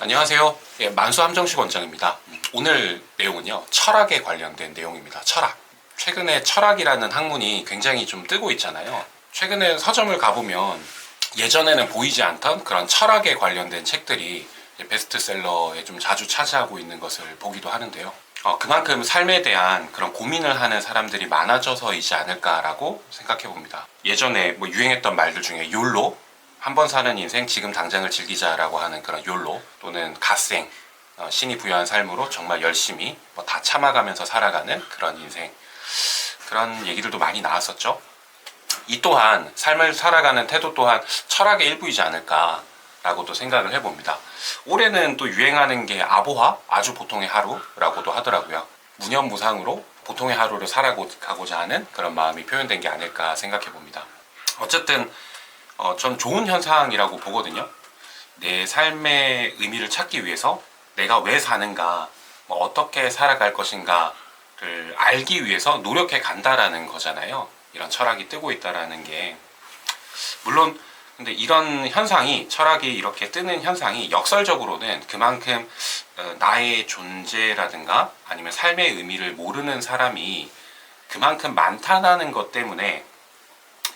안녕하세요. 예, 만수 함정식 원장입니다. 오늘 내용은요, 철학에 관련된 내용입니다. 철학. 최근에 철학이라는 학문이 굉장히 좀 뜨고 있잖아요. 최근에 서점을 가보면 예전에는 보이지 않던 그런 철학에 관련된 책들이 베스트셀러에 좀 자주 차지하고 있는 것을 보기도 하는데요. 그만큼 삶에 대한 그런 고민을 하는 사람들이 많아져서이지 않을까라고 생각해 봅니다. 예전에 뭐 유행했던 말들 중에 욜로, 한 번 사는 인생 지금 당장을 즐기자라고 하는 그런 욜로, 또는 갓생, 신이 부여한 삶으로 정말 열심히 다 참아가면서 살아가는 그런 인생, 그런 얘기들도 많이 나왔었죠. 이 또한 삶을 살아가는 태도 또한 철학의 일부이지 않을까라고도 생각을 해봅니다. 올해는 또 유행하는 게 아보하, 아주 보통의 하루라고도 하더라고요. 무념무상으로 보통의 하루를 살아가고자 하는 그런 마음이 표현된 게 아닐까 생각해 봅니다. 어쨌든 전 좋은 현상이라고 보거든요. 내 삶의 의미를 찾기 위해서 내가 왜 사는가, 어떻게 살아갈 것인가를 알기 위해서 노력해 간다라는 거잖아요. 이런 철학이 뜨고 있다라는 게. 물론 근데 이런 현상이, 철학이 이렇게 뜨는 현상이 역설적으로는 그만큼 나의 존재라든가 아니면 삶의 의미를 모르는 사람이 그만큼 많다는 것 때문에,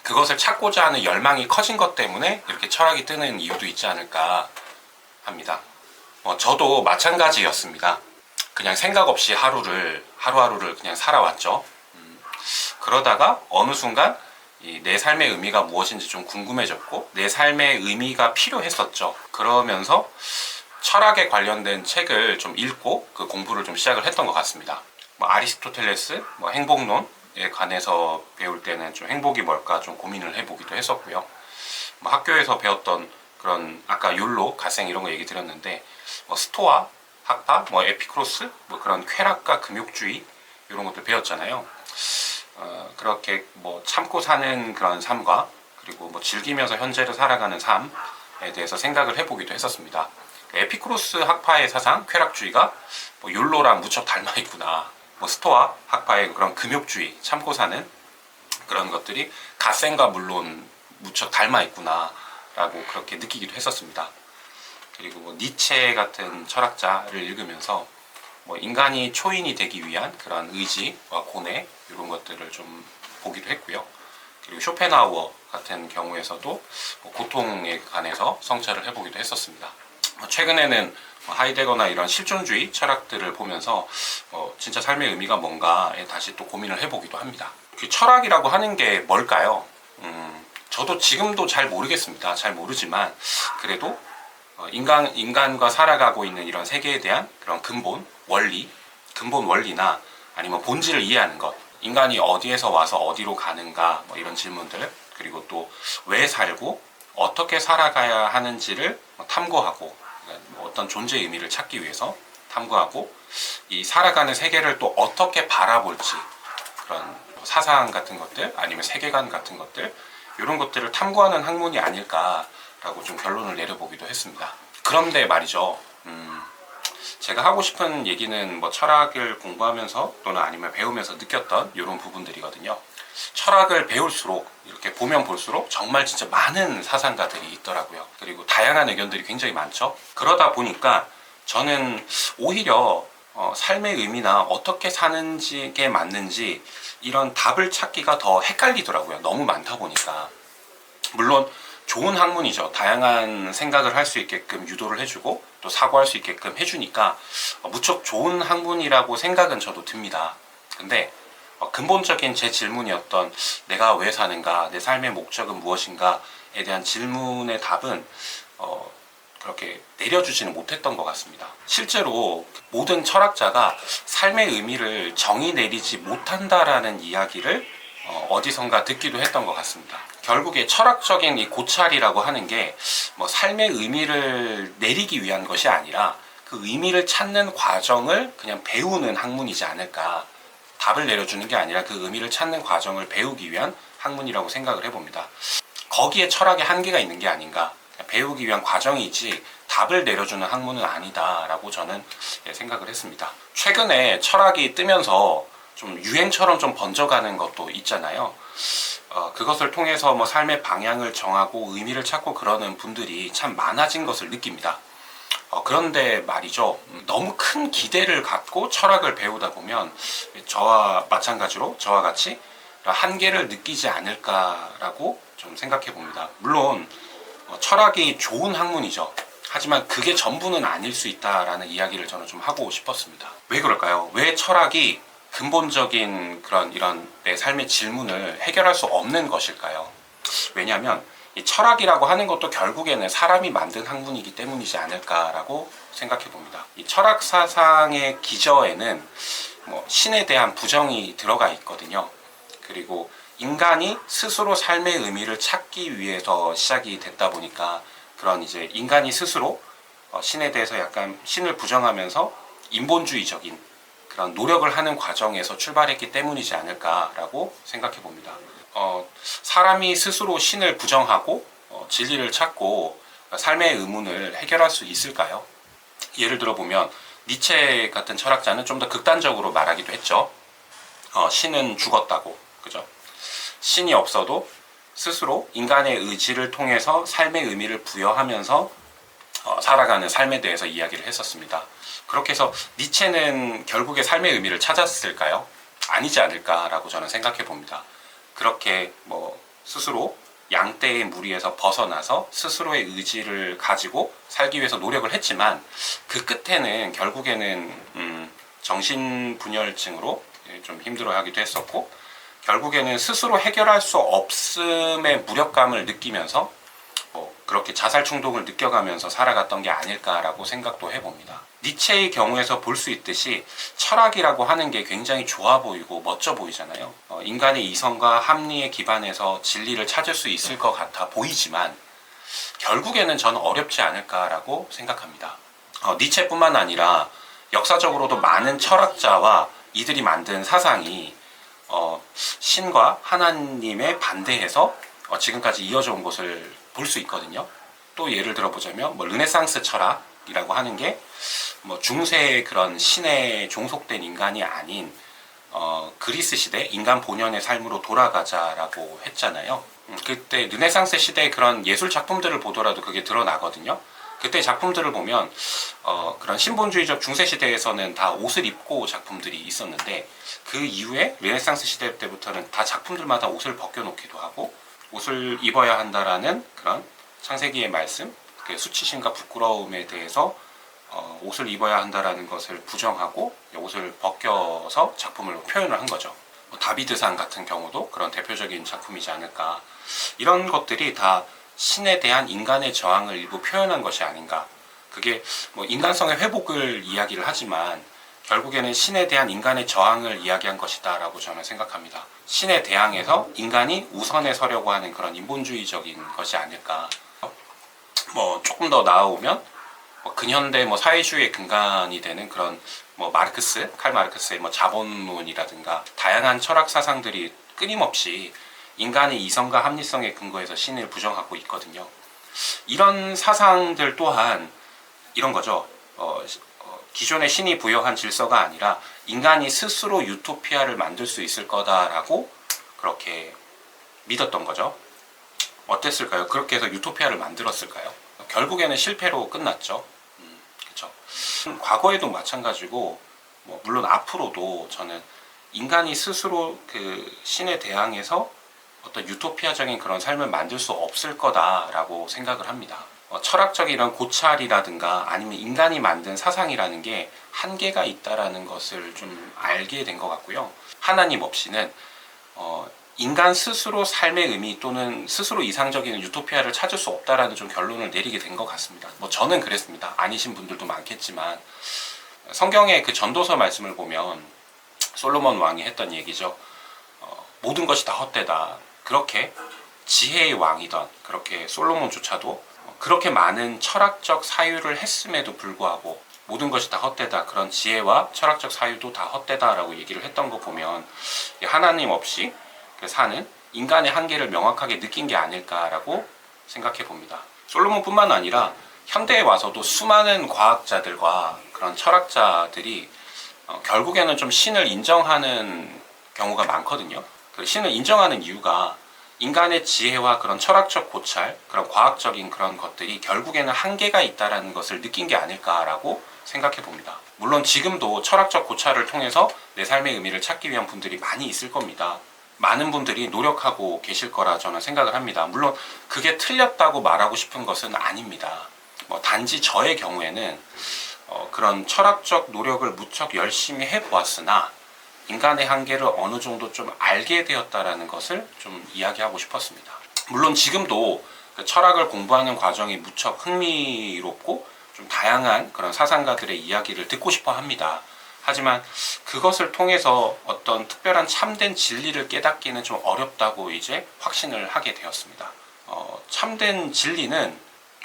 그것을 찾고자 하는 열망이 커진 것 때문에 이렇게 철학이 뜨는 이유도 있지 않을까 합니다. 저도 마찬가지였습니다. 그냥 생각 없이 하루하루를 그냥 살아왔죠. 그러다가 어느 순간 내 삶의 의미가 무엇인지 좀 궁금해졌고, 내 삶의 의미가 필요했었죠. 그러면서 철학에 관련된 책을 좀 읽고 그 공부를 좀 시작을 했던 것 같습니다. 아리스토텔레스, 행복론에 관해서 배울 때는 좀 행복이 뭘까 좀 고민을 해보기도 했었고요. 학교에서 배웠던 그런, 아까 욜로, 갓생 이런 거 얘기 드렸는데, 스토아 학파, 에피크로스, 그런 쾌락과 금욕주의 이런 것도 배웠잖아요. 그렇게 참고 사는 그런 삶과, 그리고 즐기면서 현재를 살아가는 삶에 대해서 생각을 해보기도 했었습니다. 에피쿠로스 학파의 사상, 쾌락주의가 욜로랑 무척 닮아 있구나. 스토아 학파의 그런 금욕주의, 참고 사는 그런 것들이 갓생과 물론 무척 닮아 있구나 라고 그렇게 느끼기도 했었습니다. 그리고 니체 같은 철학자를 읽으면서 인간이 초인이 되기 위한 그런 의지와 고뇌, 이런 것들을 좀 보기도 했고요. 그리고 쇼펜하우어 같은 경우에서도 고통에 관해서 성찰을 해보기도 했었습니다. 최근에는 하이데거나 이런 실존주의 철학들을 보면서 진짜 삶의 의미가 뭔가에 다시 또 고민을 해보기도 합니다. 그 철학이라고 하는 게 뭘까요? 저도 지금도 잘 모르겠습니다. 잘 모르지만 그래도 인간과 살아가고 있는 이런 세계에 대한 그런 근본 원리나 아니면 본질을 이해하는 것, 인간이 어디에서 와서 어디로 가는가, 이런 질문들, 그리고 또 왜 살고 어떻게 살아가야 하는지를 탐구하고, 어떤 존재의 의미를 찾기 위해서 탐구하고, 이 살아가는 세계를 또 어떻게 바라볼지, 그런 사상 같은 것들, 아니면 세계관 같은 것들, 이런 것들을 탐구하는 학문이 아닐까라고 좀 결론을 내려보기도 했습니다. 그런데 말이죠, 제가 하고 싶은 얘기는 철학을 공부하면서 또는 아니면 배우면서 느꼈던 이런 부분들이거든요. 철학을 배울수록, 이렇게 보면 볼수록 정말 진짜 많은 사상가들이 있더라고요. 그리고 다양한 의견들이 굉장히 많죠. 그러다 보니까 저는 오히려 삶의 의미나 어떻게 사는지에 맞는지 이런 답을 찾기가 더 헷갈리더라고요. 너무 많다 보니까. 물론 좋은 학문이죠. 다양한 생각을 할 수 있게끔 유도를 해주고 또 사고할 수 있게끔 해주니까 무척 좋은 학문이라고 생각은 저도 듭니다. 근데 근본적인 제 질문이었던 내가 왜 사는가, 내 삶의 목적은 무엇인가에 대한 질문의 답은 그렇게 내려주지는 못했던 것 같습니다. 실제로 모든 철학자가 삶의 의미를 정의 내리지 못한다라는 이야기를 어디선가 듣기도 했던 것 같습니다. 결국에 철학적인 이 고찰이라고 하는 게 삶의 의미를 내리기 위한 것이 아니라 그 의미를 찾는 과정을 그냥 배우는 학문이지 않을까. 답을 내려주는 게 아니라 그 의미를 찾는 과정을 배우기 위한 학문이라고 생각을 해봅니다. 거기에 철학의 한계가 있는 게 아닌가. 배우기 위한 과정이지 답을 내려주는 학문은 아니다라고 저는 생각을 했습니다. 최근에 철학이 뜨면서 좀 유행처럼 좀 번져가는 것도 있잖아요. 그것을 통해서 삶의 방향을 정하고 의미를 찾고 그러는 분들이 참 많아진 것을 느낍니다. 그런데 말이죠. 너무 큰 기대를 갖고 철학을 배우다 보면 저와 마찬가지로 저와 같이 한계를 느끼지 않을까라고 좀 생각해 봅니다. 물론 철학이 좋은 학문이죠. 하지만 그게 전부는 아닐 수 있다라는 이야기를 저는 좀 하고 싶었습니다. 왜 그럴까요? 왜 철학이 근본적인 그런 이런 내 삶의 질문을 해결할 수 없는 것일까요? 왜냐하면 이 철학이라고 하는 것도 결국에는 사람이 만든 학문이기 때문이지 않을까라고 생각해 봅니다. 이 철학 사상의 기저에는 신에 대한 부정이 들어가 있거든요. 그리고 인간이 스스로 삶의 의미를 찾기 위해서 시작이 됐다 보니까 그런 이제 인간이 스스로 신에 대해서 약간 신을 부정하면서 인본주의적인 그런 노력을 하는 과정에서 출발했기 때문이지 않을까라고 생각해 봅니다. 사람이 스스로 신을 부정하고 진리를 찾고 삶의 의문을 해결할 수 있을까요? 예를 들어 보면 니체 같은 철학자는 좀 더 극단적으로 말하기도 했죠. 신은 죽었다고, 그죠? 신이 없어도 스스로 인간의 의지를 통해서 삶의 의미를 부여하면서 살아가는 삶에 대해서 이야기를 했었습니다. 그렇게 해서 니체는 결국에 삶의 의미를 찾았을까요? 아니지 않을까라고 저는 생각해 봅니다. 그렇게 스스로 양떼의 무리에서 벗어나서 스스로의 의지를 가지고 살기 위해서 노력을 했지만 그 끝에는 결국에는 정신분열증으로 좀 힘들어하기도 했었고 결국에는 스스로 해결할 수 없음의 무력감을 느끼면서 그렇게 자살 충동을 느껴가면서 살아갔던 게 아닐까라고 생각도 해봅니다. 니체의 경우에서 볼 수 있듯이 철학이라고 하는 게 굉장히 좋아 보이고 멋져 보이잖아요. 인간의 이성과 합리에 기반해서 진리를 찾을 수 있을 것 같아 보이지만 결국에는 저는 어렵지 않을까라고 생각합니다. 니체뿐만 아니라 역사적으로도 많은 철학자와 이들이 만든 사상이 신과 하나님에 반대해서 지금까지 이어져 온 것을 볼 수 있거든요. 또 예를 들어보자면 르네상스 철학이라고 하는 게 중세의 그런 신에 종속된 인간이 아닌 그리스 시대 인간 본연의 삶으로 돌아가자라고 했잖아요. 그때 르네상스 시대의 그런 예술 작품들을 보더라도 그게 드러나거든요. 그때 작품들을 보면 그런 신본주의적 중세 시대에서는 다 옷을 입고 작품들이 있었는데 그 이후에 르네상스 시대 때부터는 다 작품들마다 옷을 벗겨놓기도 하고 옷을 입어야 한다라는 그런 창세기의 말씀, 수치심과 부끄러움에 대해서 옷을 입어야 한다라는 것을 부정하고 옷을 벗겨서 작품을 표현을 한 거죠. 다비드상 같은 경우도 그런 대표적인 작품이지 않을까. 이런 것들이 다 신에 대한 인간의 저항을 일부 표현한 것이 아닌가. 그게 인간성의 회복을 이야기를 하지만 결국에는 신에 대한 인간의 저항을 이야기한 것이다 라고 저는 생각합니다. 신에 대항해서 인간이 우선에 서려고 하는 그런 인본주의적인 것이 아닐까. 조금 더 나아오면 근현대 사회주의의 근간이 되는 그런 칼 마르크스의 자본론이라든가 다양한 철학 사상들이 끊임없이 인간의 이성과 합리성에 근거해서 신을 부정하고 있거든요. 이런 사상들 또한 이런 거죠. 기존의 신이 부여한 질서가 아니라 인간이 스스로 유토피아를 만들 수 있을 거다라고 그렇게 믿었던 거죠. 어땠을까요? 그렇게 해서 유토피아를 만들었을까요? 결국에는 실패로 끝났죠. 그렇죠. 과거에도 마찬가지고 물론 앞으로도 저는 인간이 스스로 그 신에 대항해서 어떤 유토피아적인 그런 삶을 만들 수 없을 거다라고 생각을 합니다. 철학적인 이런 고찰이라든가 아니면 인간이 만든 사상이라는 게 한계가 있다라는 것을 좀 알게 된 것 같고요. 하나님 없이는 인간 스스로 삶의 의미 또는 스스로 이상적인 유토피아를 찾을 수 없다라는 좀 결론을 내리게 된 것 같습니다. 저는 그랬습니다. 아니신 분들도 많겠지만 성경의 그 전도서 말씀을 보면 솔로몬 왕이 했던 얘기죠. 모든 것이 다 헛되다. 그렇게 지혜의 왕이던 그렇게 솔로몬조차도 그렇게 많은 철학적 사유를 했음에도 불구하고 모든 것이 다 헛되다. 그런 지혜와 철학적 사유도 다 헛되다라고 얘기를 했던 거 보면 하나님 없이 사는 인간의 한계를 명확하게 느낀 게 아닐까라고 생각해 봅니다. 솔로몬뿐만 아니라 현대에 와서도 수많은 과학자들과 그런 철학자들이 결국에는 좀 신을 인정하는 경우가 많거든요. 그 신을 인정하는 이유가 인간의 지혜와 그런 철학적 고찰, 그런 과학적인 그런 것들이 결국에는 한계가 있다라는 것을 느낀 게 아닐까라고 생각해 봅니다. 물론 지금도 철학적 고찰을 통해서 내 삶의 의미를 찾기 위한 분들이 많이 있을 겁니다. 많은 분들이 노력하고 계실 거라 저는 생각을 합니다. 물론 그게 틀렸다고 말하고 싶은 것은 아닙니다. 단지 저의 경우에는 그런 철학적 노력을 무척 열심히 해보았으나 인간의 한계를 어느 정도 좀 알게 되었다라는 것을 좀 이야기하고 싶었습니다. 물론 지금도 그 철학을 공부하는 과정이 무척 흥미롭고 좀 다양한 그런 사상가들의 이야기를 듣고 싶어 합니다. 하지만 그것을 통해서 어떤 특별한 참된 진리를 깨닫기는 좀 어렵다고 이제 확신을 하게 되었습니다. 참된 진리는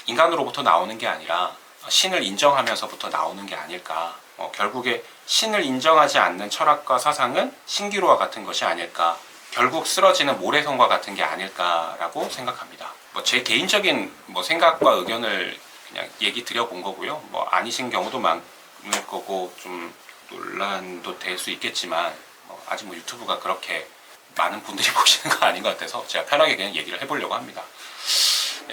인간으로부터 나오는 게 아니라 신을 인정하면서부터 나오는 게 아닐까. 결국에 신을 인정하지 않는 철학과 사상은 신기루와 같은 것이 아닐까. 결국 쓰러지는 모래성과 같은 게 아닐까라고 생각합니다. 제 개인적인 생각과 의견을 그냥 얘기 드려본 거고요. 아니신 경우도 많을 거고 좀 논란도 될 수 있겠지만 아직 유튜브가 그렇게 많은 분들이 보시는 거 아닌 것 같아서 제가 편하게 그냥 얘기를 해보려고 합니다.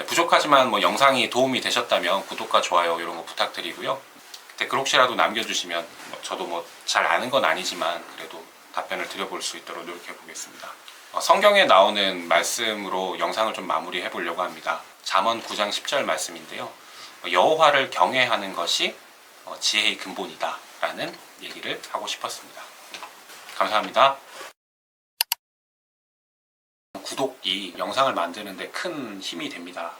부족하지만 영상이 도움이 되셨다면 구독과 좋아요 이런 거 부탁드리고요. 댓글 혹시라도 남겨주시면 저도 잘 아는 건 아니지만 그래도 답변을 드려볼 수 있도록 노력해 보겠습니다. 성경에 나오는 말씀으로 영상을 좀 마무리해 보려고 합니다. 잠언 9장 10절 말씀인데요. 여호와를 경외하는 것이 지혜의 근본이다 라는 얘기를 하고 싶었습니다. 감사합니다. 구독이 영상을 만드는 데 큰 힘이 됩니다.